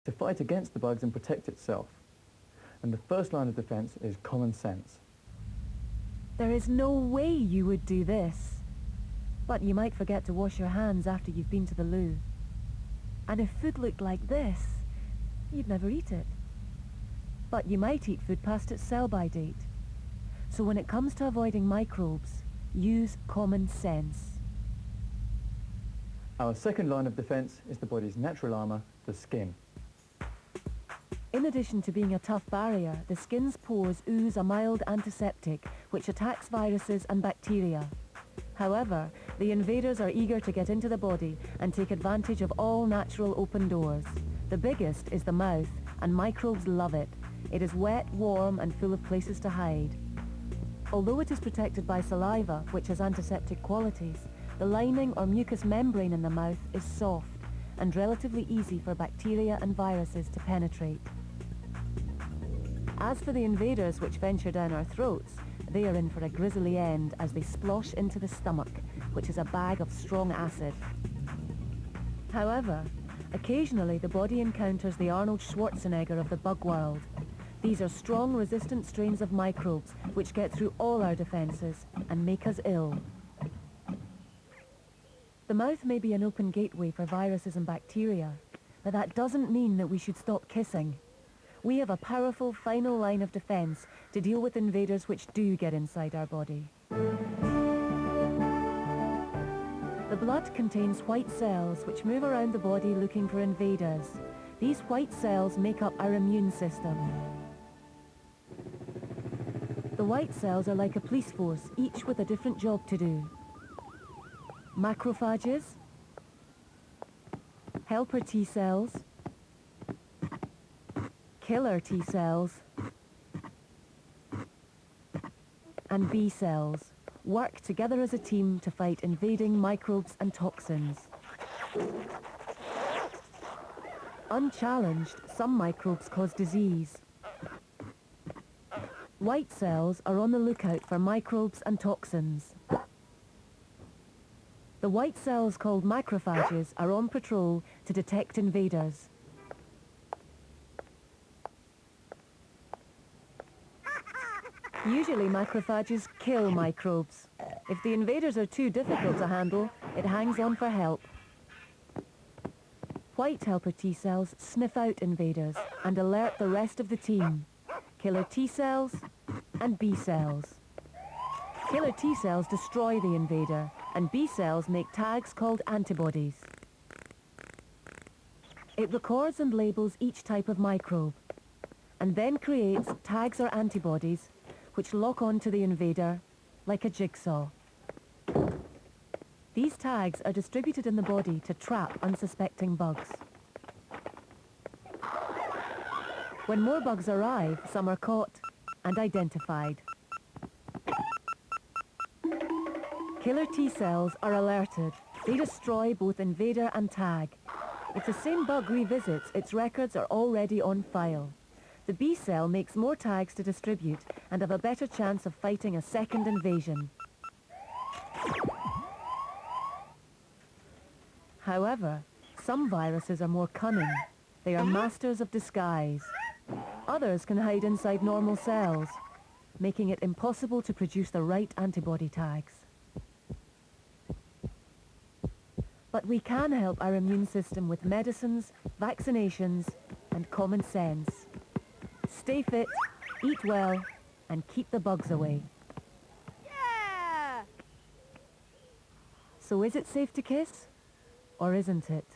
to fight against the bugs and protect itself. And the first line of defense is common sense. There is no way you would do this. But you might forget to wash your hands after you've been to the loo. And if food looked like this, you'd never eat it. But you might eat food past its sell-by date. So when it comes to avoiding microbes, use common sense. Our second line of defense is the body's natural armor, the skin. In addition to being a tough barrier, the skin's pores ooze a mild antiseptic which attacks viruses and bacteria. However, the invaders are eager to get into the body and take advantage of all natural open doors. The biggest is the mouth, and microbes love it. It is wet, warm, and full of places to hide. Although it is protected by saliva, which has antiseptic qualities, the lining or mucous membrane in the mouth is soft and relatively easy for bacteria and viruses to penetrate. As for the invaders which venture down our throats, they are in for a grisly end as they splosh into the stomach, which is a bag of strong acid. However, occasionally the body encounters the Arnold Schwarzenegger of the bug world. These are strong, resistant strains of microbes which get through all our defences and make us ill. The mouth may be an open gateway for viruses and bacteria, but that doesn't mean that we should stop kissing. We have a powerful final line of defense to deal with invaders which do get inside our body. The blood contains white cells which move around the body looking for invaders. These white cells make up our immune system. The white cells are like a police force, each with a different job to do. Macrophages, helper T cells, killer T cells, and B cells work together as a team to fight invading microbes and toxins. Unchallenged, some microbes cause disease. White cells are on the lookout for microbes and toxins. The white cells, called macrophages, are on patrol to detect invaders. Usually macrophages kill microbes. If the invaders are too difficult to handle, it hangs on for help. White helper T cells sniff out invaders and alert the rest of the team. Killer T cells and B cells. Killer T cells destroy the invader, and B cells make tags called antibodies. It records and labels each type of microbe, and then creates tags or antibodies which lock onto the invader like a jigsaw. These tags are distributed in the body to trap unsuspecting bugs. When more bugs arrive, some are caught and identified. Killer T cells are alerted. They destroy both invader and tag. If the same bug revisits, its records are already on file. The B cell makes more tags to distribute and have a better chance of fighting a second invasion. However, some viruses are more cunning. They are masters of disguise. Others can hide inside normal cells, making it impossible to produce the right antibody tags. But we can help our immune system with medicines, vaccinations, and common sense. Stay fit, eat well, and keep the bugs away. Yeah! So is it safe to kiss? Or isn't it?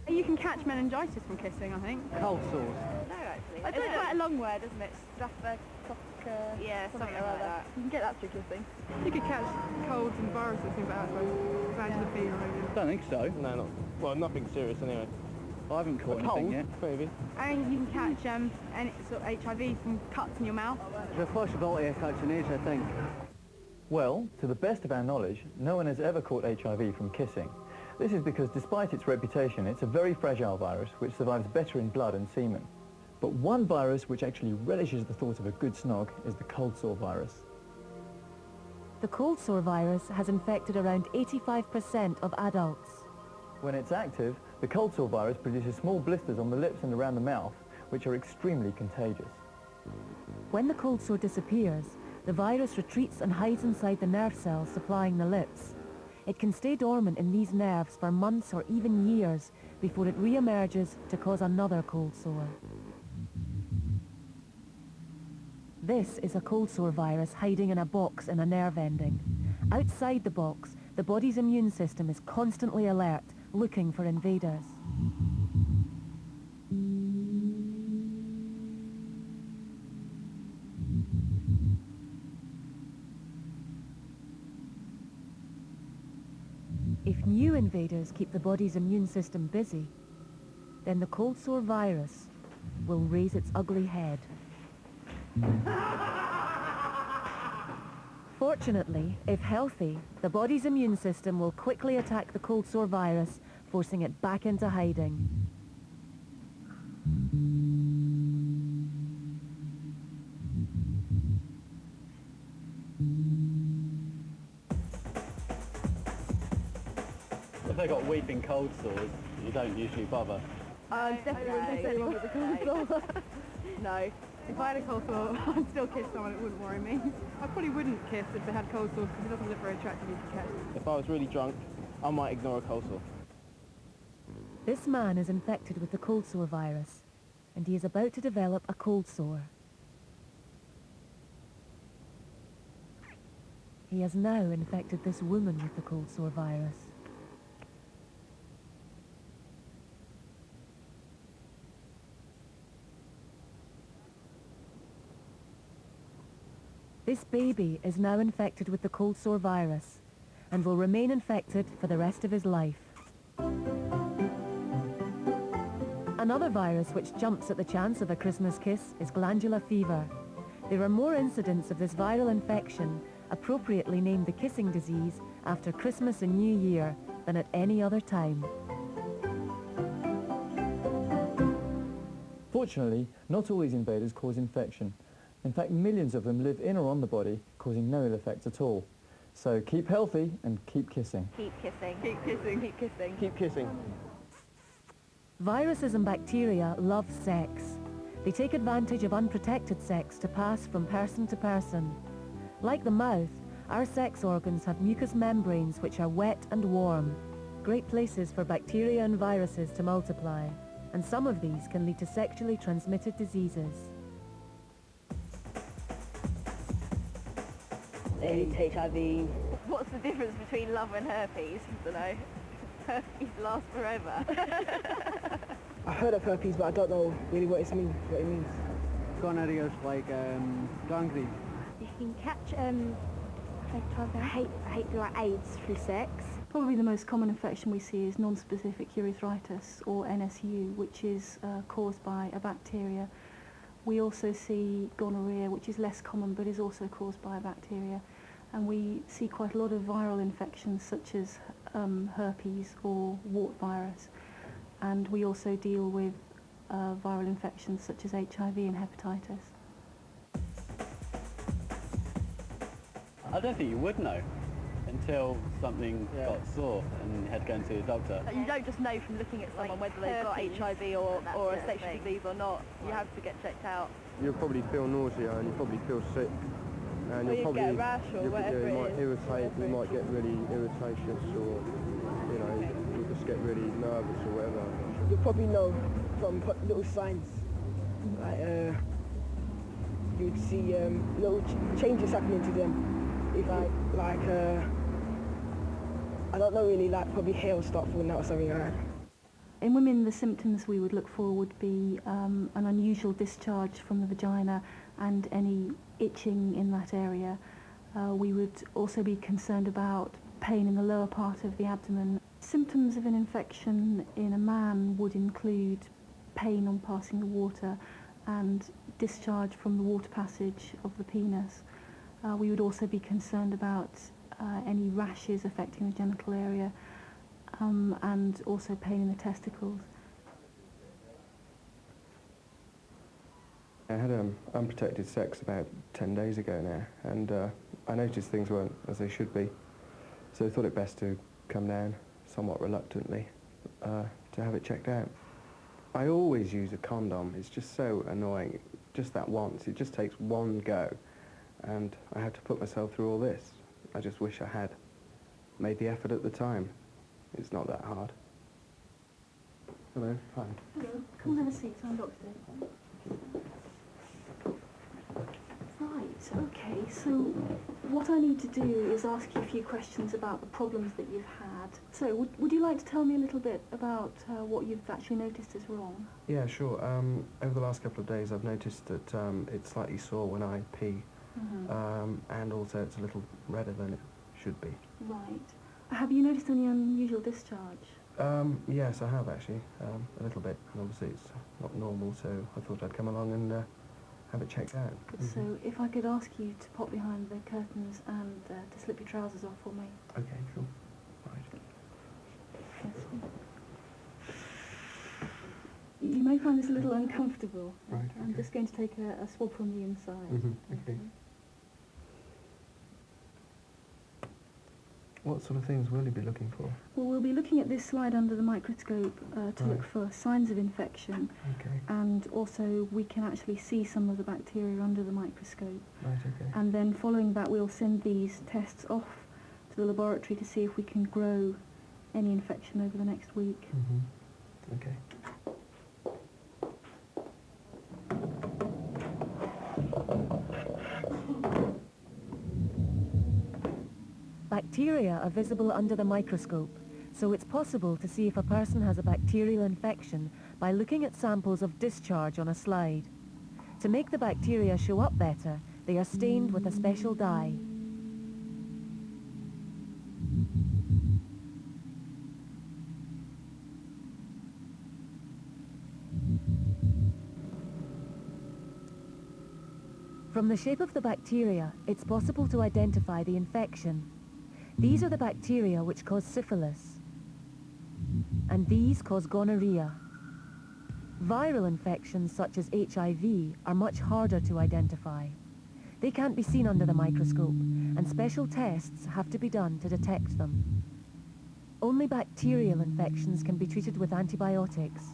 You can catch meningitis from kissing, I think. Cold sores. No, actually. It's quite a long word, isn't it? Yeah, something like that. You can get that through kissing. You could catch colds and viruses and things like that from Angela fever maybe. Don't think so. No, not. Well, nothing serious anyway. I haven't caught anything yet. Maybe. And you can catch any sort of HIV from cuts in your mouth. There's a possibility of catching AIDS, I think. Well, to the best of our knowledge, no one has ever caught HIV from kissing. This is because despite its reputation, it's a very fragile virus which survives better in blood and semen. But one virus which actually relishes the thought of a good snog is the cold sore virus. The cold sore virus has infected around 85% of adults. When it's active, The cold sore virus produces small blisters on the lips and around the mouth, which are extremely contagious. When the cold sore disappears, the virus retreats and hides inside the nerve cells supplying the lips. It can stay dormant in these nerves for months or even years before it re-emerges to cause another cold sore. This is a cold sore virus hiding in a box in a nerve ending. Outside the box, the body's immune system is constantly alert, looking for invaders. If new invaders keep the body's immune system busy, then the cold sore virus will raise its ugly head. Fortunately, if healthy, the body's immune system will quickly attack the cold sore virus, forcing it back into hiding. If they've got weeping cold sores, you don't usually bother. Definitely wouldn't kiss anyone with a cold sore. No. If I had a cold sore, I'd still kiss someone, it wouldn't worry me. I probably wouldn't kiss if they had cold sores because it doesn't look very attractive if you kiss. If I was really drunk, I might ignore a cold sore. This man is infected with the cold sore virus, and he is about to develop a cold sore. He has now infected this woman with the cold sore virus. This baby is now infected with the cold sore virus and will remain infected for the rest of his life. Another virus which jumps at the chance of a Christmas kiss is glandular fever. There are more incidents of this viral infection, appropriately named the kissing disease, after Christmas and New Year than at any other time. Fortunately, not all these invaders cause infection. In fact, millions of them live in or on the body, causing no ill effects at all. So keep healthy and keep kissing. Keep kissing. Keep kissing. Keep kissing. Keep kissing. Viruses and bacteria love sex. They take advantage of unprotected sex to pass from person to person. Like the mouth, our sex organs have mucous membranes which are wet and warm, great places for bacteria and viruses to multiply, and some of these can lead to sexually transmitted diseases. AIDS, HIV. What's the difference between love and herpes? I don't know. Herpes lasts forever. I heard of herpes, but I don't know really what it means. Gonorrhea is like gangrene. You can catch like AIDS through sex. Probably the most common infection we see is non-specific urethritis, or NSU, which is caused by a bacteria. We also see gonorrhea, which is less common but is also caused by a bacteria. And we see quite a lot of viral infections such as herpes or wart virus. And we also deal with viral infections such as HIV and hepatitis. I don't think you would know until something got sore and you had to go and see a doctor. You don't just know from looking at someone whether they've got HIV or a sexual disease or not. You have to get checked out. You'll probably feel nausea and you'll probably feel sick. And Or you'll you probably get a rash or whatever you might it is. irritate, you might get really irritations, or you know, you just get really nervous or whatever. You'll probably know from little signs, like you'd see little changes happening to them. If I don't know really, like probably hair will start falling out or something like that. In women, the symptoms we would look for would be an unusual discharge from the vagina and any itching in that area. We would also be concerned about pain in the lower part of the abdomen. Symptoms of an infection in a man would include pain on passing the water and discharge from the water passage of the penis. We would also be concerned about any rashes affecting the genital area, and also pain in the testicles. I had unprotected sex about 10 days ago now, and I noticed things weren't as they should be, so I thought it best to come down somewhat reluctantly to have it checked out. I always use a condom. It's just so annoying. Just that once. It just takes one go. And I had to put myself through all this. I just wish I had made the effort at the time. It's not that hard. Hello. Hi. Hello. Come and have a seat. I'm Dr. Dave. Right, okay, so what I need to do is ask you a few questions about the problems that you've had. So, would you like to tell me a little bit about what you've actually noticed is wrong? Yeah, sure. Over the last couple of days I've noticed that it's slightly sore when I pee, and also it's a little redder than it should be. Right. Have you noticed any unusual discharge? Yes, I have actually, a little bit, and obviously it's not normal, so I thought I'd come along and have it checked out. So if I could ask you to pop behind the curtains and to slip your trousers off for me. Okay, sure. Right. Yes. You may find this a little uncomfortable. Right, I'm just going to take a swab from the inside. Okay. What sort of things will you be looking for? Well, we'll be looking at this slide under the microscope to look for signs of infection. Okay. And also we can actually see some of the bacteria under the microscope. Right, okay. And then following that we'll send these tests off to the laboratory to see if we can grow any infection over the next week. Okay. Bacteria are visible under the microscope, so it's possible to see if a person has a bacterial infection by looking at samples of discharge on a slide. To make the bacteria show up better, they are stained with a special dye. From the shape of the bacteria, it's possible to identify the infection. These are the bacteria which cause syphilis, and these cause gonorrhea. Viral infections such as HIV are much harder to identify. They can't be seen under the microscope, and special tests have to be done to detect them. Only bacterial infections can be treated with antibiotics.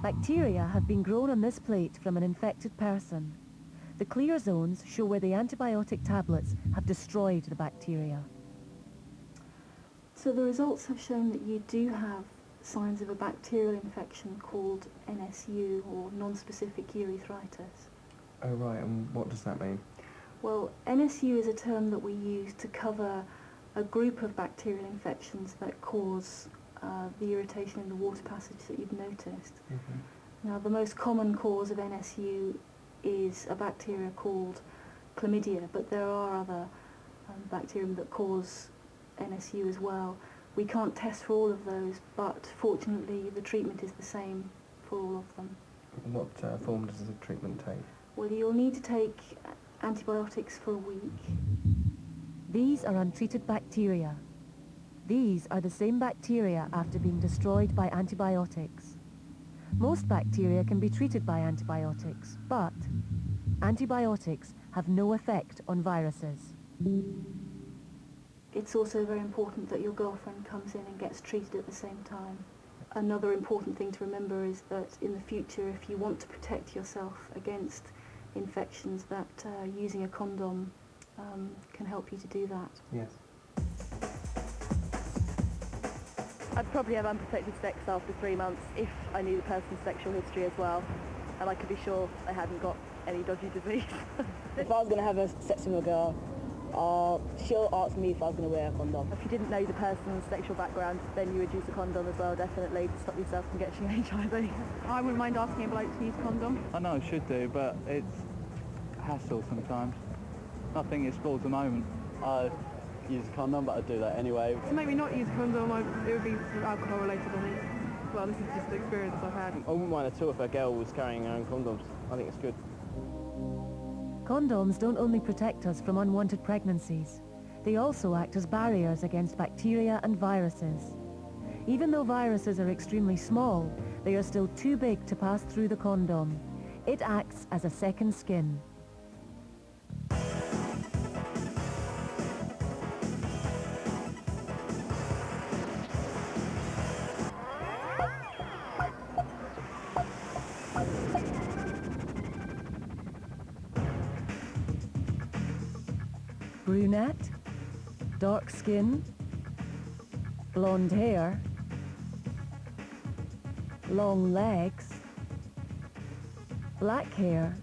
Bacteria have been grown on this plate from an infected person. The clear zones show where the antibiotic tablets have destroyed the bacteria. So the results have shown that you do have signs of a bacterial infection called NSU, or non-specific urethritis. Oh right, and what does that mean? Well, NSU is a term that we use to cover a group of bacterial infections that cause the irritation in the water passage that you've noticed. Now, the most common cause of NSU is a bacteria called chlamydia, but there are other bacteria that cause NSU as well. We can't test for all of those, but fortunately the treatment is the same for all of them. What form does the treatment take? Well, you'll need to take antibiotics for a week. These are untreated bacteria. These are the same bacteria after being destroyed by antibiotics. Most bacteria can be treated by antibiotics, but antibiotics have no effect on viruses. It's also very important that your girlfriend comes in and gets treated at the same time. Another important thing to remember is that in the future, if you want to protect yourself against infections, that using a condom can help you to do that. Yes. I'd probably have unprotected sex after 3 months if I knew the person's sexual history as well, and I could be sure they hadn't got any dodgy disease. If I was going to have sex with a girl, she'll ask me if I was going to wear a condom. If you didn't know the person's sexual background, then you would use a condom as well, definitely, to stop yourself from getting HIV. I wouldn't mind asking a bloke to use a condom. I know I should do, but it's a hassle sometimes. Nothing explored at the moment. I use a condom, but I'd do that anyway. To make me not use a condom, it would be alcohol related, I think. Well, this is just the experience I've had. I wouldn't mind at all if a girl was carrying her own condoms. I think it's good. Condoms don't only protect us from unwanted pregnancies, they also act as barriers against bacteria and viruses. Even though viruses are extremely small, they are still too big to pass through the condom. It acts as a second skin. brunette, dark skin, blonde hair, long legs, black hair,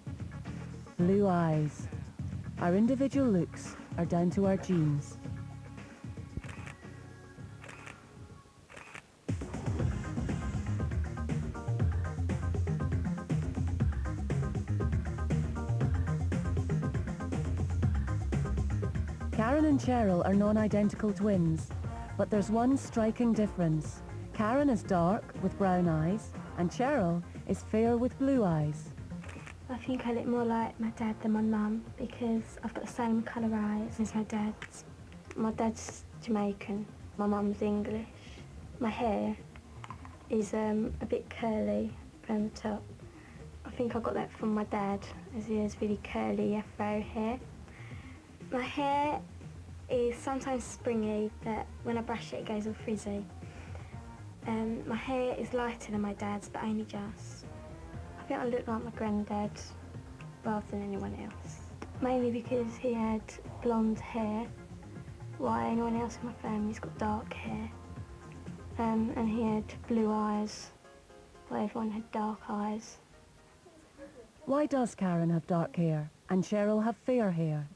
blue eyes. Our individual looks are down to our genes. Karen and Cheryl are non-identical twins, but there's one striking difference. Karen is dark with brown eyes, and Cheryl is fair with blue eyes. I think I look more like my dad than my mum because I've got the same colour eyes as my dad's. My dad's Jamaican, my mum's English. My hair is a bit curly from the top. I think I got that from my dad, as he has really curly afro hair. My hair is sometimes springy, but when I brush it, it goes all frizzy. My hair is lighter than my dad's, but only just. I think I look like my granddad rather than anyone else. Mainly because he had blonde hair, while anyone else in my family's got dark hair. And he had blue eyes, while everyone had dark eyes. Why does Karen have dark hair and Cheryl have fair hair?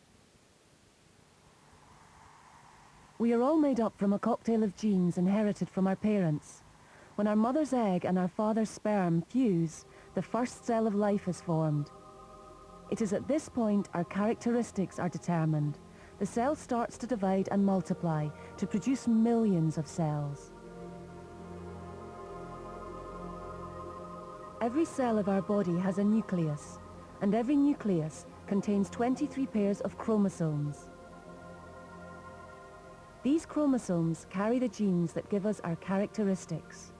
We are all made up from a cocktail of genes inherited from our parents. When our mother's egg and our father's sperm fuse, the first cell of life is formed. It is at this point our characteristics are determined. The cell starts to divide and multiply to produce millions of cells. Every cell of our body has a nucleus, and every nucleus contains 23 pairs of chromosomes. These chromosomes carry the genes that give us our characteristics,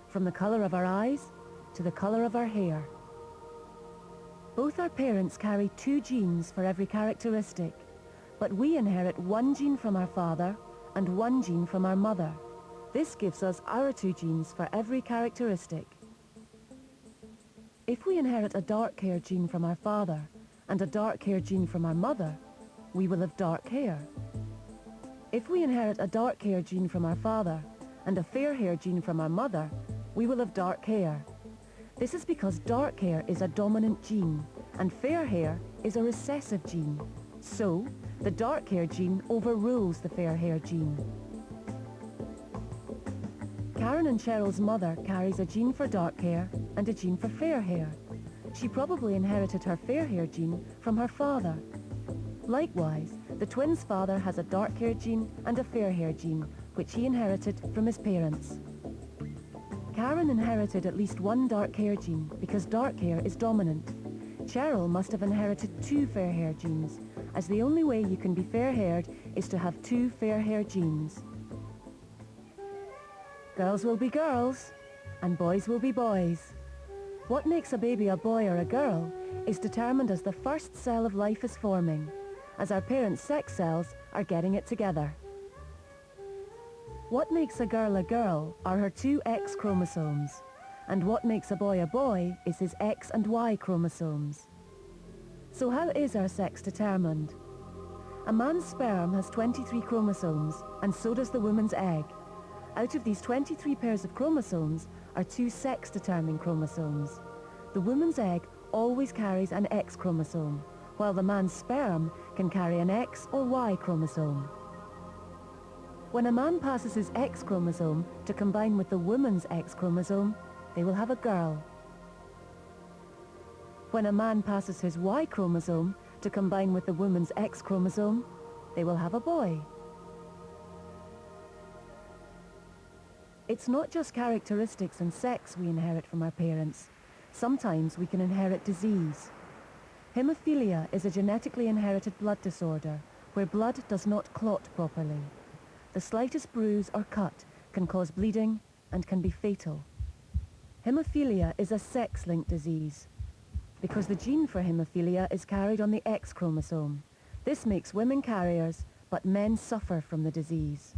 from the colour of our eyes to the colour of our hair. Both our parents carry 2 genes for every characteristic, but we inherit 1 gene from our father and 1 gene from our mother. This gives us our 2 genes for every characteristic. If we inherit a dark hair gene from our father and a dark hair gene from our mother, we will have dark hair. If we inherit a dark hair gene from our father and a fair hair gene from our mother, we will have dark hair. This is because dark hair is a dominant gene and fair hair is a recessive gene. So, the dark hair gene overrules the fair hair gene. Karen and Cheryl's mother carries a gene for dark hair and a gene for fair hair. She probably inherited her fair hair gene from her father. Likewise, the twins' father has a dark hair gene and a fair hair gene, which he inherited from his parents. Karen inherited at least 1 dark hair gene because dark hair is dominant. Cheryl must have inherited 2 fair hair genes, as the only way you can be fair-haired is to have 2 fair hair genes. Girls will be girls, and boys will be boys. What makes a baby a boy or a girl is determined as the first cell of life is forming, as our parents' sex cells are getting it together. What makes a girl are her 2 X chromosomes, and what makes a boy is his X and Y chromosomes. So how is our sex determined? A man's sperm has 23 chromosomes, and so does the woman's egg. Out of these 23 pairs of chromosomes are 2 sex-determining chromosomes. The woman's egg always carries an X chromosome, while the man's sperm can carry an X or Y chromosome. When a man passes his X chromosome to combine with the woman's X chromosome, they will have a girl. When a man passes his Y chromosome to combine with the woman's X chromosome, they will have a boy. It's not just characteristics and sex we inherit from our parents. Sometimes we can inherit disease. Hemophilia is a genetically inherited blood disorder where blood does not clot properly. The slightest bruise or cut can cause bleeding and can be fatal. Hemophilia is a sex-linked disease because the gene for hemophilia is carried on the X chromosome. This makes women carriers, but men suffer from the disease.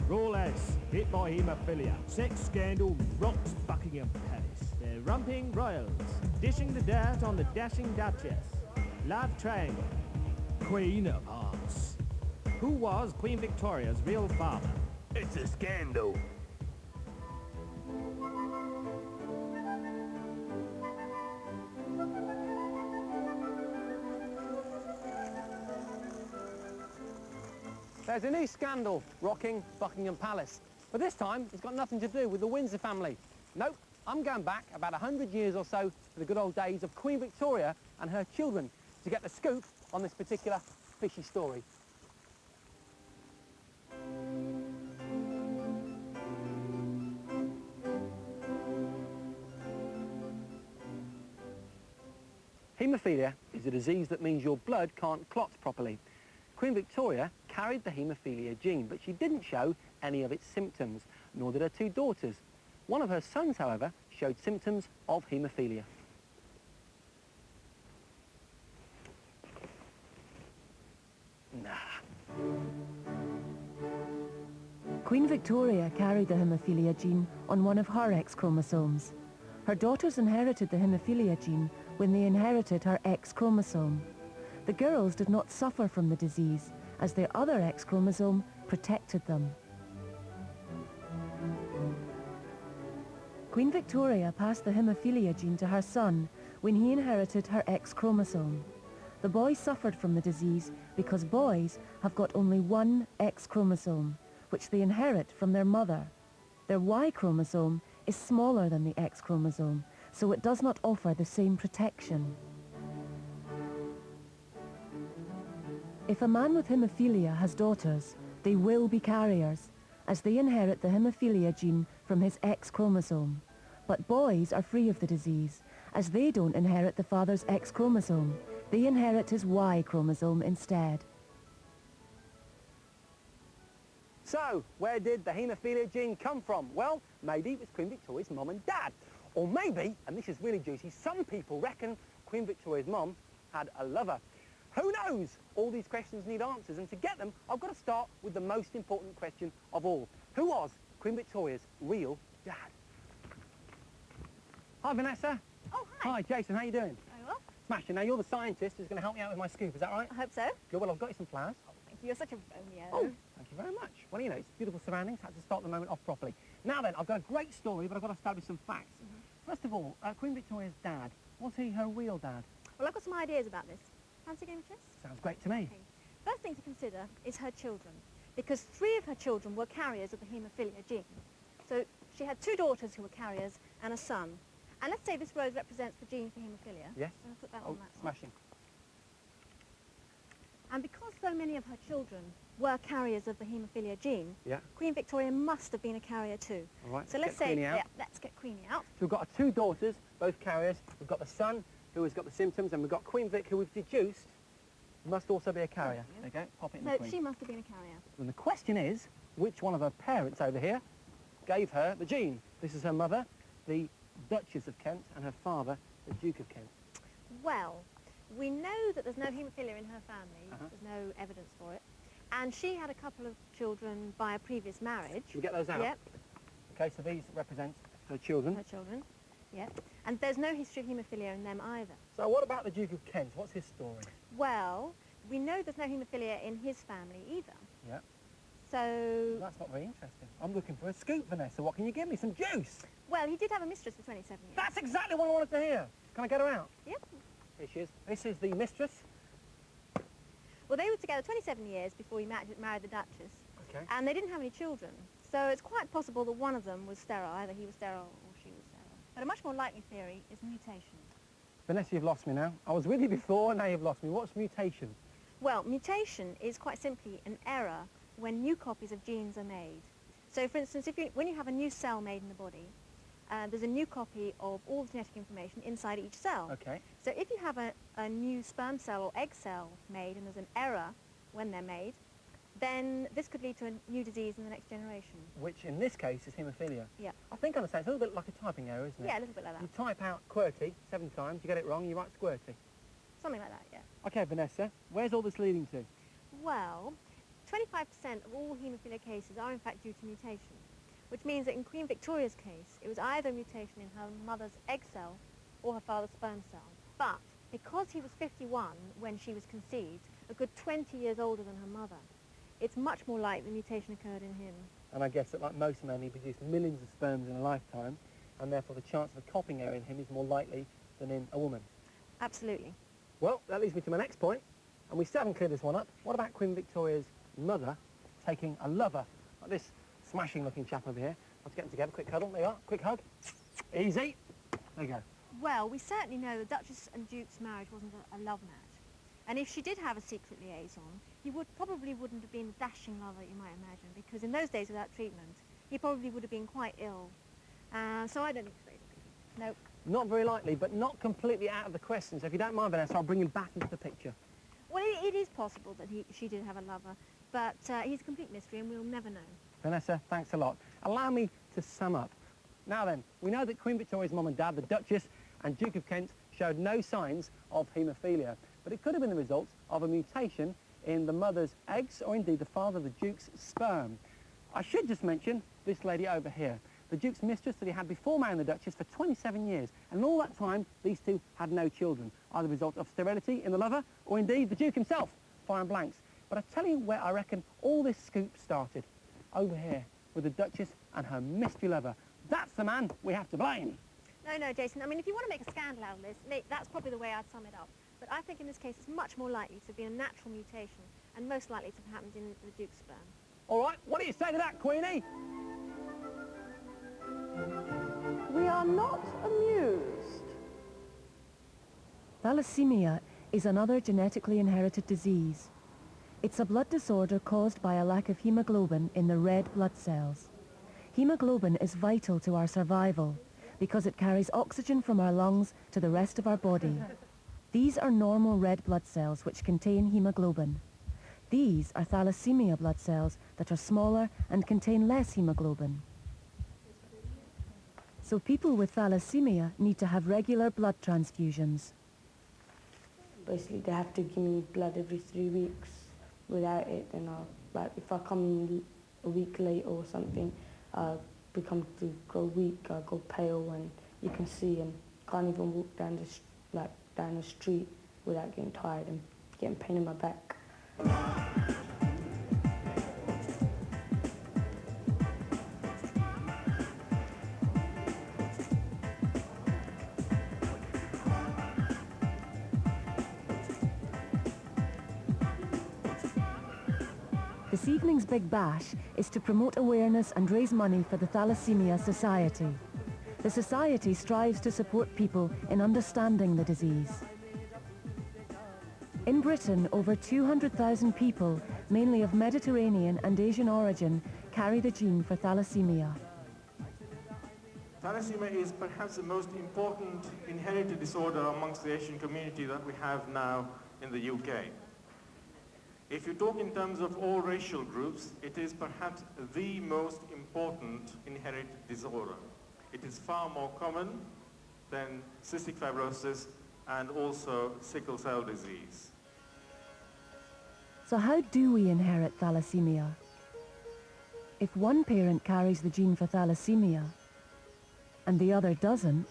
Raw lads, hit by haemophilia. Sex scandal rocks Buckingham Palace. They're rumping royals, dishing the dirt on the dashing duchess. Love triangle. Queen of Hearts. Who was Queen Victoria's real father? It's a scandal. There's a new scandal rocking Buckingham Palace, but this time it's got nothing to do with the Windsor family. Nope, I'm going back about 100 years or so to the good old days of Queen Victoria and her children to get the scoop on this particular fishy story. Haemophilia is a disease that means your blood can't clot properly. Queen Victoria carried the haemophilia gene, but she didn't show any of its symptoms, nor did her two daughters. One of her sons, however, showed symptoms of haemophilia. Queen Victoria carried the haemophilia gene on one of her X chromosomes. Her daughters inherited the haemophilia gene when they inherited her X chromosome. The girls did not suffer from the disease, as their other X chromosome protected them. Queen Victoria passed the haemophilia gene to her son when he inherited her X chromosome. The boy suffered from the disease because boys have got only one X chromosome, which they inherit from their mother. Their Y chromosome is smaller than the X chromosome, so it does not offer the same protection. If a man with haemophilia has daughters, they will be carriers, as they inherit the haemophilia gene from his X chromosome. But boys are free of the disease, as they don't inherit the father's X chromosome. They inherit his Y chromosome instead. So, where did the haemophilia gene come from? Well, maybe it was Queen Victoria's mum and dad. Or maybe, and this is really juicy, some people reckon Queen Victoria's mum had a lover. Who knows? All these questions need answers, and to get them, I've got to start with the most important question of all. Who was Queen Victoria's real dad? Hi, Vanessa. Oh, hi. Hi, Jason. How you doing? Very well. Smashing. Now, you're the scientist who's going to help me out with my scoop, is that right? I hope so. Good. Well, I've got you some flowers. Oh, thank you. You're such a Romeo. Oh, thank you very much. Well, you know, it's beautiful surroundings. Had to start the moment off properly. Now then, I've got a great story, but I've got to establish some facts. First of all, Queen Victoria's dad, was he her real dad? Well, I've got some ideas about this. Fancy a game of chess? Sounds great to me. Okay. First thing to consider is her children, because 3 of her children were carriers of the haemophilia gene. So she had 2 daughters who were carriers and a son. And let's say this rose represents the gene for haemophilia. Yes. I'm going to put that on that smashing. One. And because so many of her children were carriers of the haemophilia gene, Yeah. Queen Victoria must have been a carrier too. All right. So let's say, let's get Queenie out. So we've got our 2 daughters, both carriers. We've got the son, who has got the symptoms, and we've got Queen Vic, who we've deduced must also be a carrier. There you go. Pop it in So between. she must have been a carrier. And the question is, which one of her parents over here gave her the gene? This is her mother, the Duchess of Kent, and her father, the Duke of Kent. Well, we know that there's no haemophilia in her family. There's no evidence for it. And she had a couple of children by a previous marriage. Should we get those out? Yep. Okay, so these represent her children. Her children, yep. And there's no history of haemophilia in them either. So what about the Duke of Kent? What's his story? Well, we know there's no haemophilia in his family either. Yeah. So... That's not very interesting. I'm looking for a scoop, Vanessa. What can you give me? Some juice? Well, he did have a mistress for 27 years. That's exactly what I wanted to hear. Can I get her out? Yep. Here she is. This is the mistress. Well, they were together 27 years before he married the Duchess. Okay. And they didn't have any children. So it's quite possible that one of them was sterile. Either he was sterile or she was sterile. But a much more likely theory is mutation. Vanessa, you've lost me now. I was with you before, now you've lost me. What's mutation? Well, mutation is quite simply an error when new copies of genes are made. So, for instance, when you have a new cell made in the body, there's a new copy of all the genetic information inside each cell. Okay. So if you have a new sperm cell or egg cell made and there's an error when they're made, then this could lead to a new disease in the next generation. Which in this case is haemophilia. Yeah. I think I understand. It's a little bit like a typing error, isn't it? Yeah, a little bit like that. You type out QWERTY 7 times, you get it wrong, you write squirty. Something like that, yeah. Okay, Vanessa, where's all this leading to? Well, 25% of all haemophilia cases are in fact due to mutation, which means that in Queen Victoria's case, it was either a mutation in her mother's egg cell or her father's sperm cell. But because he was 51 when she was conceived, a good 20 years older than her mother, it's much more likely the mutation occurred in him. And I guess that like most men, he produced millions of sperms in a lifetime, and therefore the chance of a copying error in him is more likely than in a woman. Absolutely. Well, that leads me to my next point, and we still haven't cleared this one up. What about Queen Victoria's mother taking a lover, like this smashing-looking chap over here? Let's get them together. Quick cuddle. There you are. Quick hug. Easy. There you go. Well, we certainly know the Duchess and Duke's marriage wasn't a love match. And if she did have a secret liaison, he probably wouldn't have been a dashing lover, you might imagine, because in those days without treatment, he probably would have been quite ill. So I don't think it's very likely. Nope. Not very likely, but not completely out of the question. So if you don't mind, Vanessa, I'll bring him back into the picture. Well, it is possible that she did have a lover, but he's a complete mystery and we'll never know. Vanessa, thanks a lot. Allow me to sum up. Now then, we know that Queen Victoria's mum and dad, the Duchess and Duke of Kent, showed no signs of haemophilia, but it could have been the result of a mutation in the mother's eggs or indeed the father of the Duke's sperm. I should just mention this lady over here, the Duke's mistress that he had before marrying the Duchess for 27 years, and all that time these two had no children, either the result of sterility in the lover or indeed the Duke himself, firing blanks. But I tell you where I reckon all this scoop started, over here with the Duchess and her mystery lover. That's the man we have to blame. No, Jason, I mean, if you want to make a scandal out of this, that's probably the way I'd sum it up. But I think in this case it's much more likely to be a natural mutation and most likely to have happened in the Duke's sperm. All right, what do you say to that, Queenie? We are not amused. Thalassemia is another genetically inherited disease. It's a blood disorder caused by a lack of hemoglobin in the red blood cells. Hemoglobin is vital to our survival because it carries oxygen from our lungs to the rest of our body. These are normal red blood cells which contain hemoglobin. These are thalassemia blood cells that are smaller and contain less hemoglobin. So people with thalassemia need to have regular blood transfusions. Basically, they have to give me blood every 3 weeks. Without it, then like if I come a week late or something, I go weak, I go pale, and you can see and can't even walk down the street without getting tired and getting pain in my back. This evening's Big Bash is to promote awareness and raise money for the Thalassemia Society. The Society strives to support people in understanding the disease. In Britain, over 200,000 people, mainly of Mediterranean and Asian origin, carry the gene for thalassemia. Thalassemia is perhaps the most important inherited disorder amongst the Asian community that we have now in the UK. If you talk in terms of all racial groups, it is perhaps the most important inherited disorder. It is far more common than cystic fibrosis and also sickle cell disease. So how do we inherit thalassemia? If one parent carries the gene for thalassemia and the other doesn't,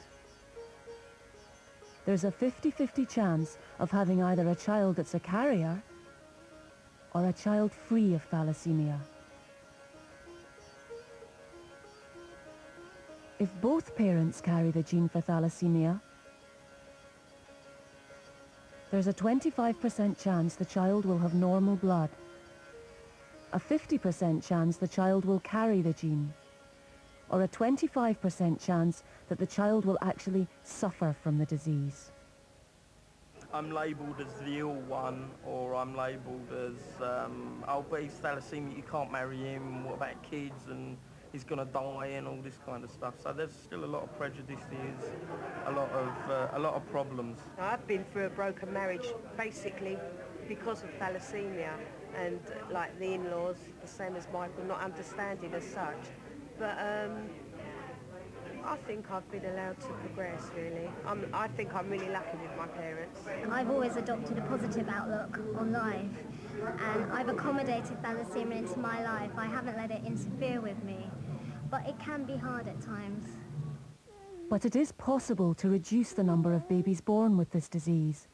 there's a 50-50 chance of having either a child that's a carrier or a child free of thalassemia. If both parents carry the gene for thalassemia, there's a 25% chance the child will have normal blood, a 50% chance the child will carry the gene, or a 25% chance that the child will actually suffer from the disease. I'm labelled as the ill one, or I'm labelled as, oh, but he's thalassemia, you can't marry him, what about kids, and he's going to die, and all this kind of stuff. So there's still a lot of prejudice, there's a lot of problems. I've been through a broken marriage, basically because of thalassemia, and like the in-laws, the same as Michael, not understanding as such. But I think I've been allowed to progress, really. I think I'm really lucky with my parents. I've always adopted a positive outlook on life, and I've accommodated thalassemia into my life. I haven't let it interfere with me, but it can be hard at times. But it is possible to reduce the number of babies born with this disease.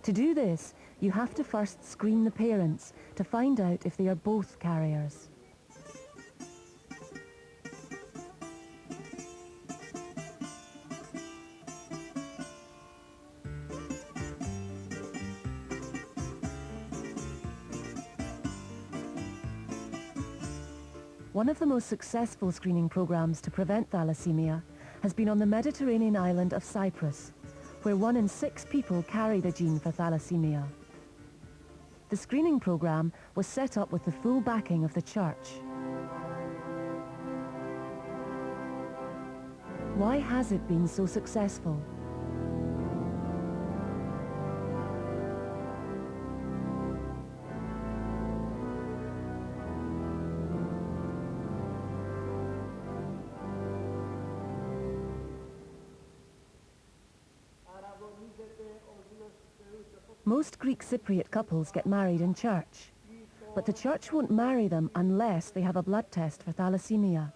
To do this, you have to first screen the parents to find out if they are both carriers. One of the most successful screening programs to prevent thalassemia has been on the Mediterranean island of Cyprus, where 1 in 6 people carry the gene for thalassemia. The screening program was set up with the full backing of the church. Why has it been so successful? Most Greek Cypriot couples get married in church, but the church won't marry them unless they have a blood test for thalassemia.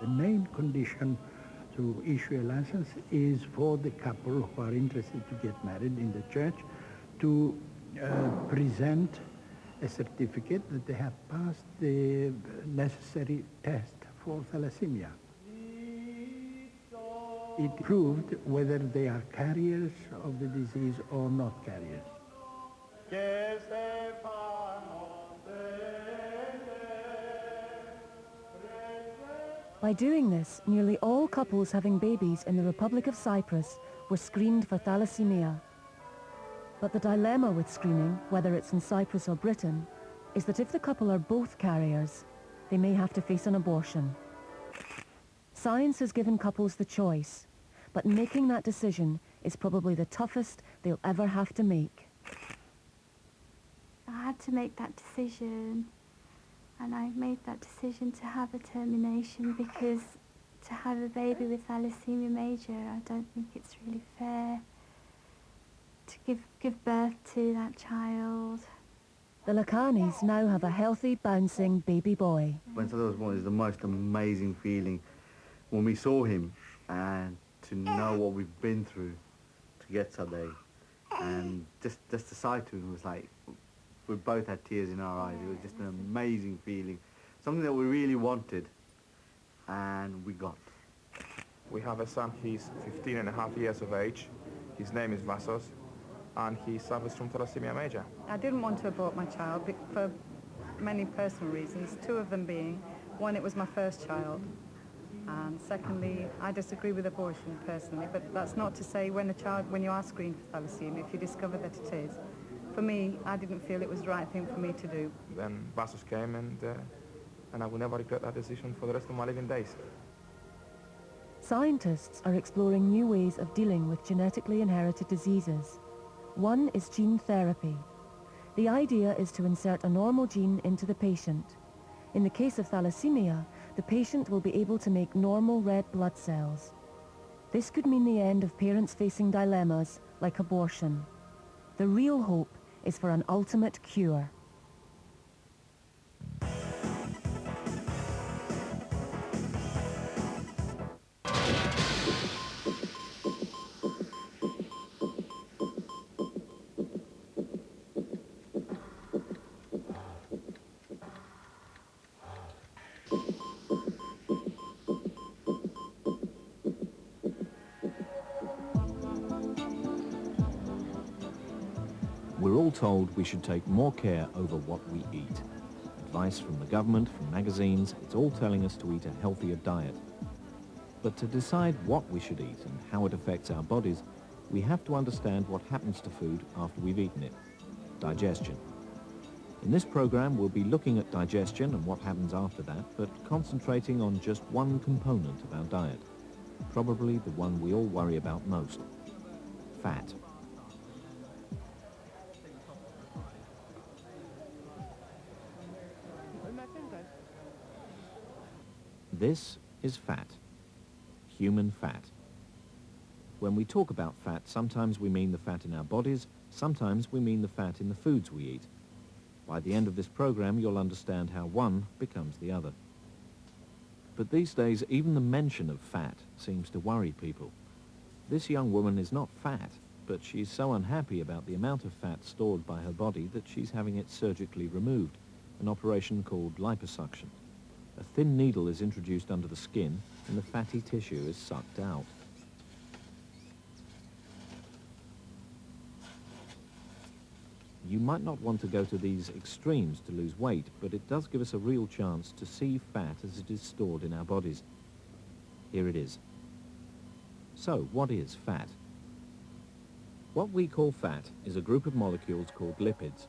The main condition to issue a license is for the couple who are interested to get married in the church to present a certificate that they have passed the necessary test for thalassemia. It proved whether they are carriers of the disease or not carriers. By doing this, nearly all couples having babies in the Republic of Cyprus were screened for thalassemia. But the dilemma with screening, whether it's in Cyprus or Britain, is that if the couple are both carriers, they may have to face an abortion. Science has given couples the choice, but making that decision is probably the toughest they'll ever have to make. I had to make that decision, and I made that decision to have a termination because to have a baby with thalassemia major, I don't think it's really fair to give birth to that child. The Lakanis now have a healthy, bouncing baby boy. When Salah was born, it was the most amazing feeling when we saw him, and to know what we've been through to get Salah, and just the sight of him was like, we both had tears in our eyes. It was just an amazing feeling, something that we really wanted, and we got. We have a son, he's 15 and a half years of age. His name is Vassos, and he suffers from thalassemia major. I didn't want to abort my child for many personal reasons, 2 of them being, 1, it was my first child, and secondly, I disagree with abortion personally, but that's not to say when you are screened for thalassemia, if you discover that it is. For me, I didn't feel it was the right thing for me to do. Then Vassos came, and I will never regret that decision for the rest of my living days. Scientists are exploring new ways of dealing with genetically inherited diseases. One is gene therapy. The idea is to insert a normal gene into the patient. In the case of thalassemia, the patient will be able to make normal red blood cells. This could mean the end of parents facing dilemmas like abortion. The real hope is for an ultimate cure. We're all told we should take more care over what we eat. Advice from the government, from magazines, it's all telling us to eat a healthier diet. But to decide what we should eat and how it affects our bodies, we have to understand what happens to food after we've eaten it. Digestion. In this program, we'll be looking at digestion and what happens after that, but concentrating on just one component of our diet. Probably the one we all worry about most. Fat. This is fat. Human fat. When we talk about fat, sometimes we mean the fat in our bodies, sometimes we mean the fat in the foods we eat. By the end of this program, you'll understand how one becomes the other. But these days, even the mention of fat seems to worry people. This young woman is not fat, but she's so unhappy about the amount of fat stored by her body that she's having it surgically removed, an operation called liposuction. A thin needle is introduced under the skin and the fatty tissue is sucked out. You might not want to go to these extremes to lose weight, but it does give us a real chance to see fat as it is stored in our bodies. Here it is. So, what is fat? What we call fat is a group of molecules called lipids.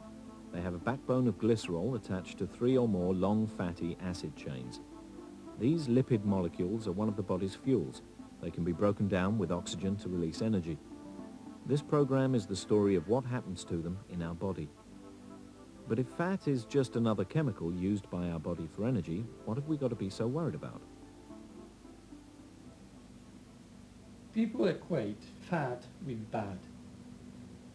They have a backbone of glycerol attached to 3 or more long fatty acid chains. These lipid molecules are one of the body's fuels. They can be broken down with oxygen to release energy. This program is the story of what happens to them in our body. But if fat is just another chemical used by our body for energy, what have we got to be so worried about? People equate fat with bad.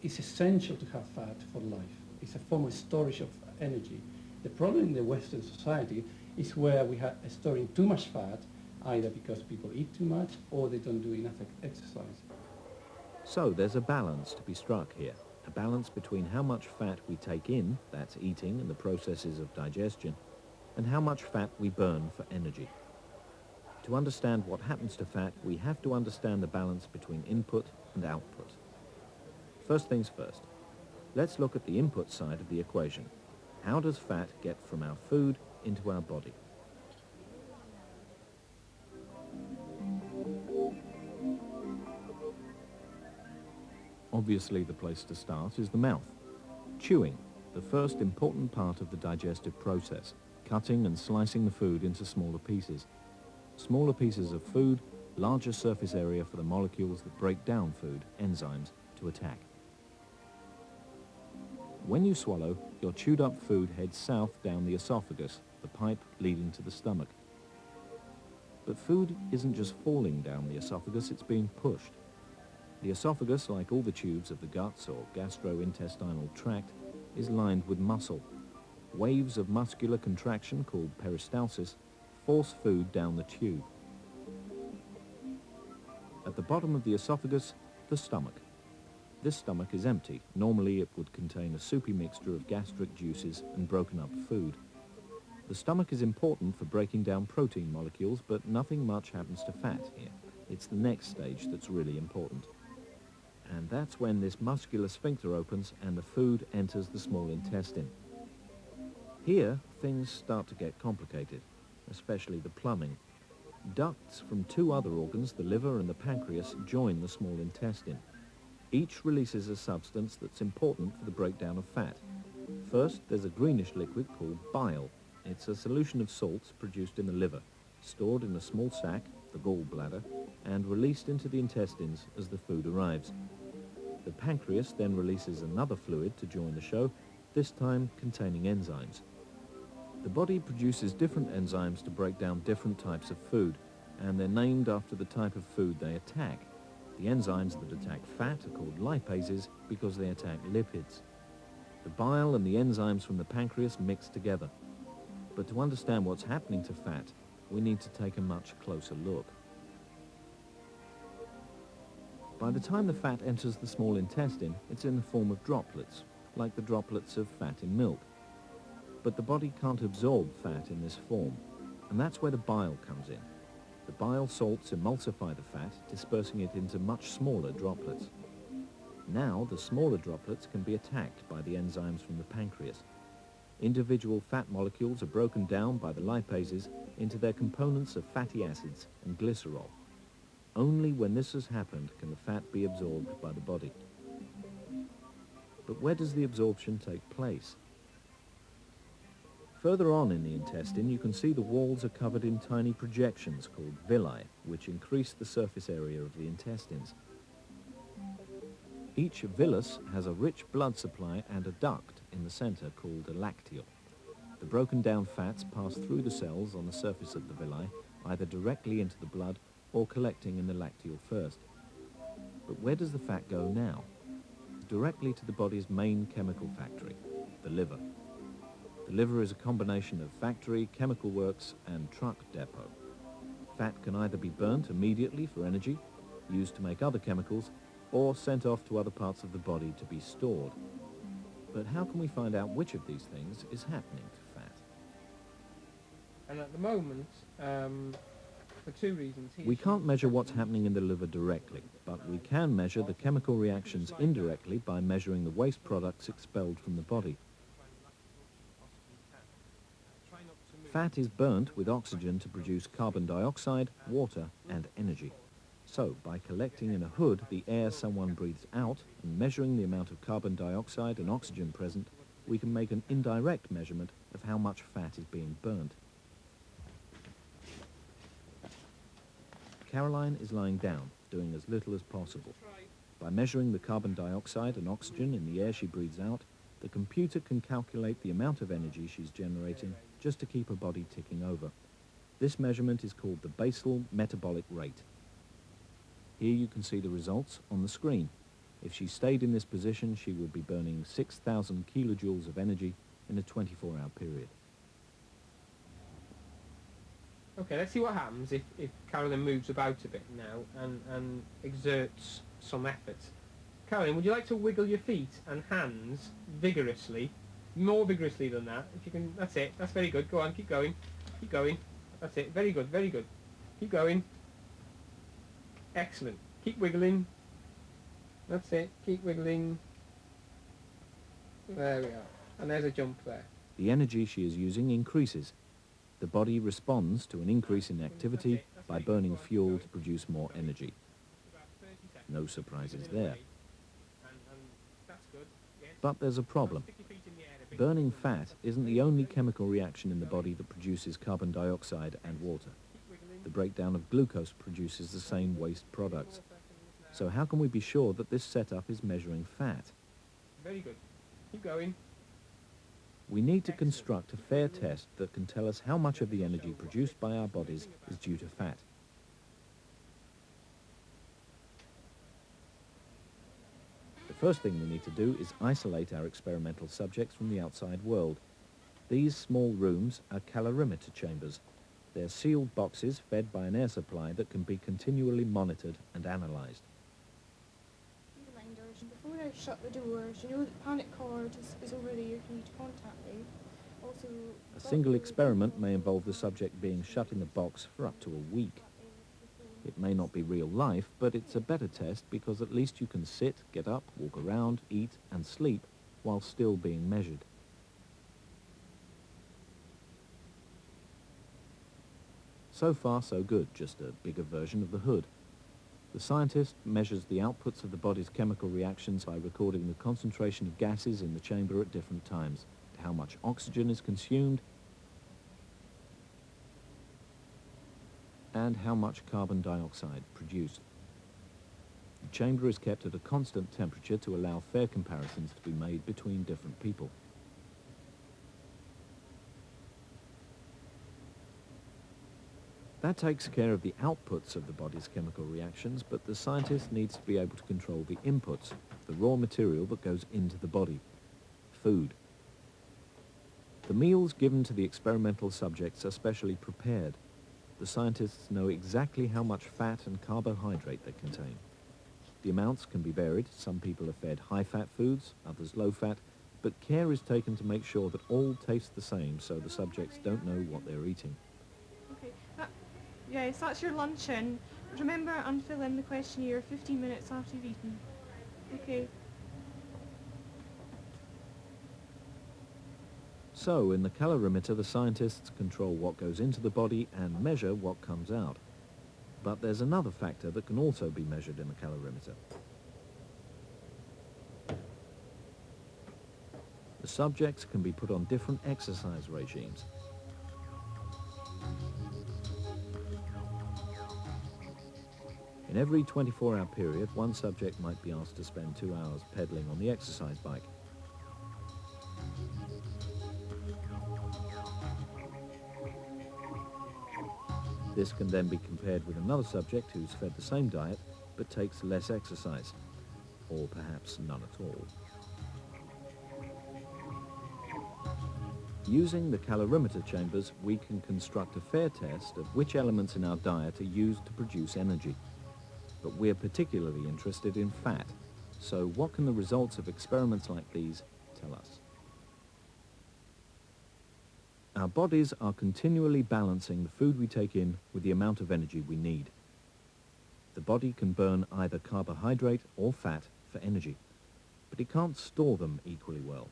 It's essential to have fat for life. It's a form of storage of energy. The problem in the Western society is where we are storing too much fat, either because people eat too much or they don't do enough exercise. So there's a balance to be struck here, a balance between how much fat we take in, that's eating and the processes of digestion, and how much fat we burn for energy. To understand what happens to fat, we have to understand the balance between input and output. First things first, let's look at the input side of the equation. How does fat get from our food into our body? Obviously, the place to start is the mouth. Chewing, the first important part of the digestive process, cutting and slicing the food into smaller pieces. Smaller pieces of food, larger surface area for the molecules that break down food, enzymes, to attack. When you swallow, your chewed up food heads south down the esophagus, the pipe leading to the stomach. But food isn't just falling down the esophagus, it's being pushed. The esophagus, like all the tubes of the guts or gastrointestinal tract, is lined with muscle. Waves of muscular contraction, called peristalsis, force food down the tube. At the bottom of the esophagus, the stomach. This stomach is empty. Normally it would contain a soupy mixture of gastric juices and broken up food. The stomach is important for breaking down protein molecules, but nothing much happens to fat here. It's the next stage that's really important. And that's when this muscular sphincter opens and the food enters the small intestine. Here, things start to get complicated, especially the plumbing. Ducts from 2 other organs, the liver and the pancreas, join the small intestine. Each releases a substance that's important for the breakdown of fat. First, there's a greenish liquid called bile. It's a solution of salts produced in the liver, stored in a small sac, the gallbladder, and released into the intestines as the food arrives. The pancreas then releases another fluid to join the show, this time containing enzymes. The body produces different enzymes to break down different types of food, and they're named after the type of food they attack. The enzymes that attack fat are called lipases because they attack lipids. The bile and the enzymes from the pancreas mix together. But to understand what's happening to fat, we need to take a much closer look. By the time the fat enters the small intestine, it's in the form of droplets, like the droplets of fat in milk. But the body can't absorb fat in this form, and that's where the bile comes in. The bile salts emulsify the fat, dispersing it into much smaller droplets. Now, the smaller droplets can be attacked by the enzymes from the pancreas. Individual fat molecules are broken down by the lipases into their components of fatty acids and glycerol. Only when this has happened can the fat be absorbed by the body. But where does the absorption take place? Further on in the intestine, you can see the walls are covered in tiny projections called villi, which increase the surface area of the intestines. Each villus has a rich blood supply and a duct in the center called a lacteal. The broken down fats pass through the cells on the surface of the villi, either directly into the blood or collecting in the lacteal first. But where does the fat go now? Directly to the body's main chemical factory, the liver. The liver is a combination of factory, chemical works, and truck depot. Fat can either be burnt immediately for energy, used to make other chemicals, or sent off to other parts of the body to be stored. But how can we find out which of these things is happening to fat? And at the moment, for two reasons. We can't measure what's happening in the liver directly, but we can measure the chemical reactions indirectly by measuring the waste products expelled from the body. Fat is burnt with oxygen to produce carbon dioxide, water, and energy. So, by collecting in a hood the air someone breathes out and measuring the amount of carbon dioxide and oxygen present, we can make an indirect measurement of how much fat is being burnt. Caroline is lying down, doing as little as possible. By measuring the carbon dioxide and oxygen in the air she breathes out, the computer can calculate the amount of energy she's generating just to keep her body ticking over. This measurement is called the basal metabolic rate. Here you can see the results on the screen. If she stayed in this position, she would be burning 6,000 kilojoules of energy in a 24-hour period. Okay, let's see what happens if Carolyn moves about a bit now and exerts some effort. Carolyn, would you like to wiggle your feet and hands vigorously? More vigorously than that, if you can. That's it. That's very good. Go on, keep going. Keep going. That's it. Very good, very good. Keep going. Excellent. Keep wiggling. That's it. Keep wiggling. There we are. And there's a jump there. The energy she is using increases. The body responds to an increase in activity by burning fuel to produce more energy. No surprises there. But there's a problem. Burning fat isn't the only chemical reaction in the body that produces carbon dioxide and water. The breakdown of glucose produces the same waste products. So how can we be sure that this setup is measuring fat? Very good. Keep going. We need to construct a fair test that can tell us how much of the energy produced by our bodies is due to fat. The first thing we need to do is isolate our experimental subjects from the outside world. These small rooms are calorimeter chambers. They're sealed boxes fed by an air supply that can be continually monitored and analysed. Before I shut the doors, you know that the panic card is over there if you need to contact me. Also, A single experiment may involve the subject being shut in the box for up to a week. It may not be real life, but it's a better test because at least you can sit, get up, walk around, eat and sleep while still being measured. So far so good, just a bigger version of the hood. The scientist measures the outputs of the body's chemical reactions by recording the concentration of gases in the chamber at different times, how much oxygen is consumed, and how much carbon dioxide produced. The chamber is kept at a constant temperature to allow fair comparisons to be made between different people. That takes care of the outputs of the body's chemical reactions, but the scientist needs to be able to control the inputs, the raw material that goes into the body, food. The meals given to the experimental subjects are specially prepared. The scientists know exactly how much fat and carbohydrate they contain. The amounts can be varied. Some people are fed high-fat foods, others low-fat, but care is taken to make sure that all taste the same so the subjects don't know what they're eating. okay. Yes, that's your luncheon. Remember and fill in the questionnaire 15 minutes after you've eaten. Okay. So, in the calorimeter, the scientists control what goes into the body and measure what comes out. But there's another factor that can also be measured in the calorimeter. The subjects can be put on different exercise regimes. In every 24-hour period, one subject might be asked to spend 2 hours pedaling on the exercise bike. This can then be compared with another subject who's fed the same diet but takes less exercise, or perhaps none at all. Using the calorimeter chambers, we can construct a fair test of which elements in our diet are used to produce energy. But we're particularly interested in fat. So what can the results of experiments like these tell us? Our bodies are continually balancing the food we take in with the amount of energy we need. The body can burn either carbohydrate or fat for energy, but it can't store them equally well.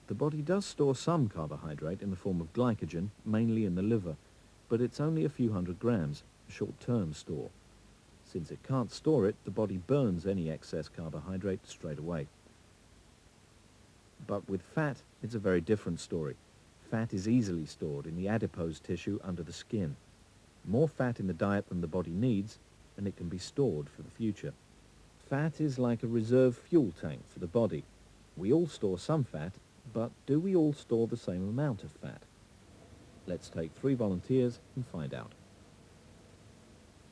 The body does store some carbohydrate in the form of glycogen, mainly in the liver, but it's only a few hundred grams, a short-term store. Since it can't store it, the body burns any excess carbohydrate straight away. But with fat, it's a very different story. Fat is easily stored in the adipose tissue under the skin. More fat in the diet than the body needs, and it can be stored for the future. Fat is like a reserve fuel tank for the body. We all store some fat, but do we all store the same amount of fat? Let's take 3 volunteers and find out.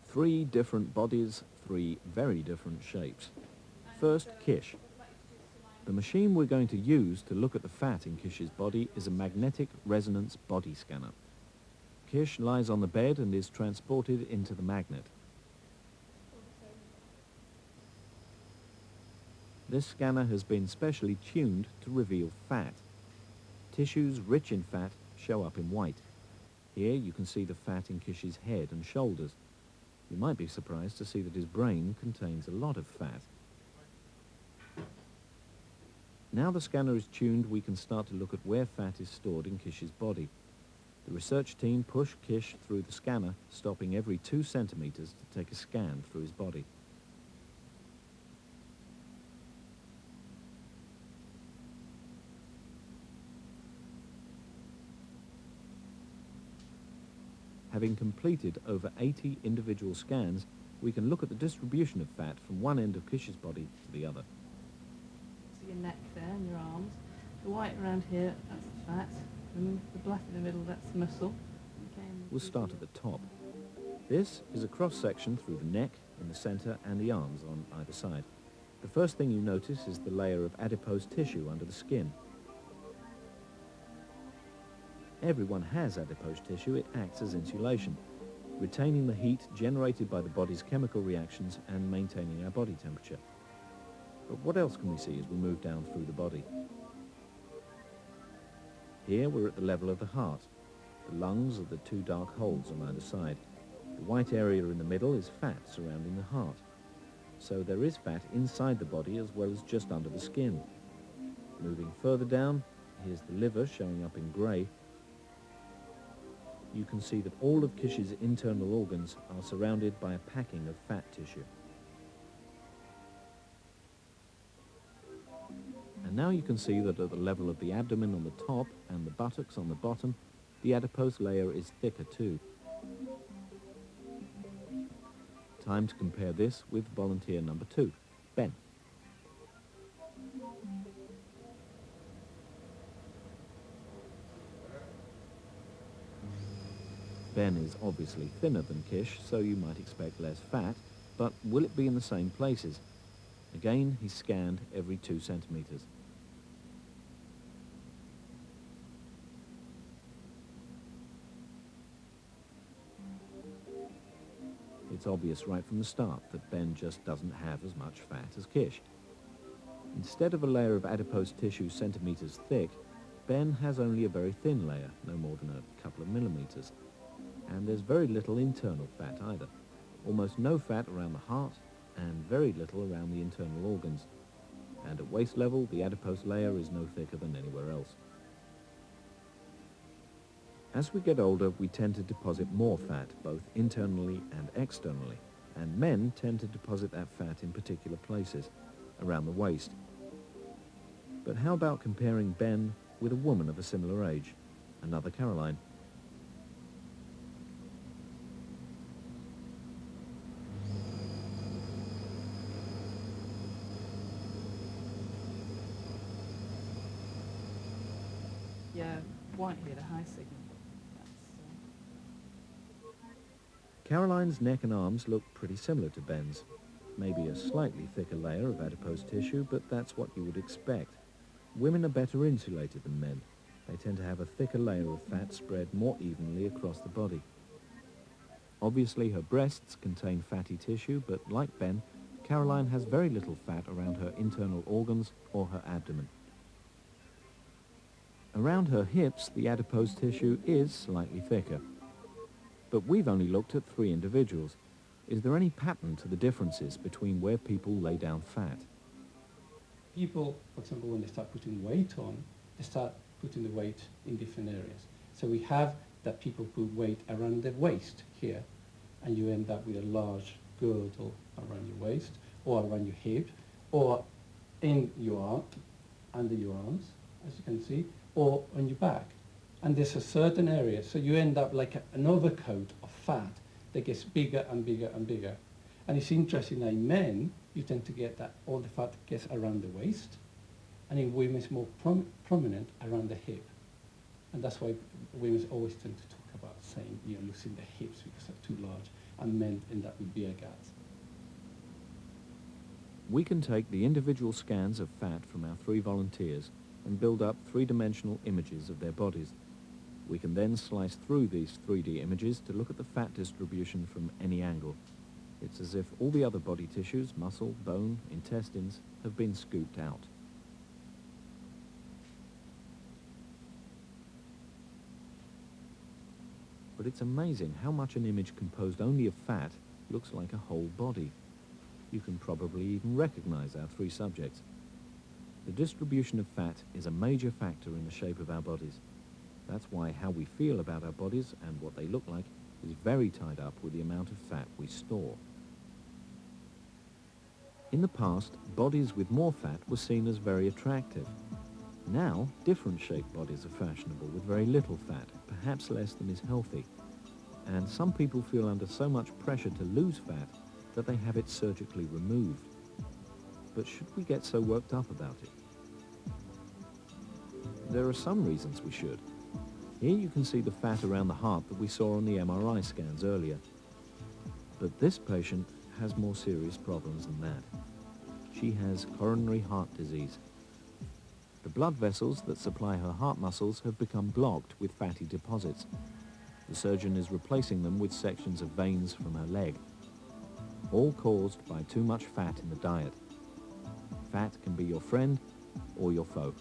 3 different bodies, 3 very different shapes. First, Kish. The machine we're going to use to look at the fat in Kish's body is a magnetic resonance body scanner. Kish lies on the bed and is transported into the magnet. This scanner has been specially tuned to reveal fat. Tissues rich in fat show up in white. Here you can see the fat in Kish's head and shoulders. You might be surprised to see that his brain contains a lot of fat. Now the scanner is tuned, we can start to look at where fat is stored in Kish's body. The research team push Kish through the scanner, stopping every 2 centimeters to take a scan through his body. Having completed over 80 individual scans, we can look at the distribution of fat from one end of Kish's body to the other. See your neck there and your arms. The white around here, that's the fat. And the black in the middle, that's muscle. We'll start at the top. This is a cross-section through the neck, in the center, and the arms on either side. The first thing you notice is the layer of adipose tissue under the skin. Everyone has adipose tissue. It acts as insulation, retaining the heat generated by the body's chemical reactions and maintaining our body temperature. But what else can we see as we move down through the body? Here we're at the level of the heart. The lungs are the 2 dark holes on either side. The white area in the middle is fat surrounding the heart. So there is fat inside the body as well as just under the skin. Moving further down, here's the liver showing up in grey. You can see that all of Kish's internal organs are surrounded by a packing of fat tissue. And now you can see that at the level of the abdomen on the top and the buttocks on the bottom, the adipose layer is thicker too. Time to compare this with volunteer number 2, Ben. Ben is obviously thinner than Kish, so you might expect less fat, but will it be in the same places? Again, he's scanned every 2 centimeters. It's obvious right from the start that Ben just doesn't have as much fat as Kish. Instead of a layer of adipose tissue centimeters thick, Ben has only a very thin layer, no more than a couple of millimeters. And there's very little internal fat either. Almost no fat around the heart, and very little around the internal organs. And at waist level, the adipose layer is no thicker than anywhere else. As we get older, we tend to deposit more fat, both internally and externally, and men tend to deposit that fat in particular places, around the waist. But how about comparing Ben with a woman of a similar age, another Caroline? Yeah, white here, the high signal. Caroline's neck and arms look pretty similar to Ben's. Maybe a slightly thicker layer of adipose tissue, but that's what you would expect. Women are better insulated than men. They tend to have a thicker layer of fat spread more evenly across the body. Obviously, her breasts contain fatty tissue, but like Ben, Caroline has very little fat around her internal organs or her abdomen. Around her hips, the adipose tissue is slightly thicker. But we've only looked at 3 individuals. Is there any pattern to the differences between where people lay down fat? People, for example, when they start putting weight on, they start putting the weight in different areas. So we have that people put weight around the waist here, and you end up with a large girdle around your waist, or around your hip, or in your arm, under your arms, as you can see, or on your back. And there's a certain area, so you end up like an overcoat of fat that gets bigger and bigger and bigger. And it's interesting that in men, you tend to get that all the fat gets around the waist, and in women it's more prominent around the hip. And that's why women always tend to talk about saying, you know, losing the hips because they're too large, and men end up with beer guts. We can take the individual scans of fat from our 3 volunteers and build up 3-dimensional images of their bodies. We can then slice through these 3D images to look at the fat distribution from any angle. It's as if all the other body tissues, muscle, bone, intestines, have been scooped out. But it's amazing how much an image composed only of fat looks like a whole body. You can probably even recognize our 3 subjects. The distribution of fat is a major factor in the shape of our bodies. That's why how we feel about our bodies and what they look like is very tied up with the amount of fat we store. In the past, bodies with more fat were seen as very attractive. Now, different shaped bodies are fashionable with very little fat, perhaps less than is healthy. And some people feel under so much pressure to lose fat that they have it surgically removed. But should we get so worked up about it? There are some reasons we should. Here you can see the fat around the heart that we saw on the MRI scans earlier. But this patient has more serious problems than that. She has coronary heart disease. The blood vessels that supply her heart muscles have become blocked with fatty deposits. The surgeon is replacing them with sections of veins from her leg, all caused by too much fat in the diet. Fat can be your friend or your foe.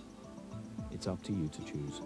It's up to you to choose.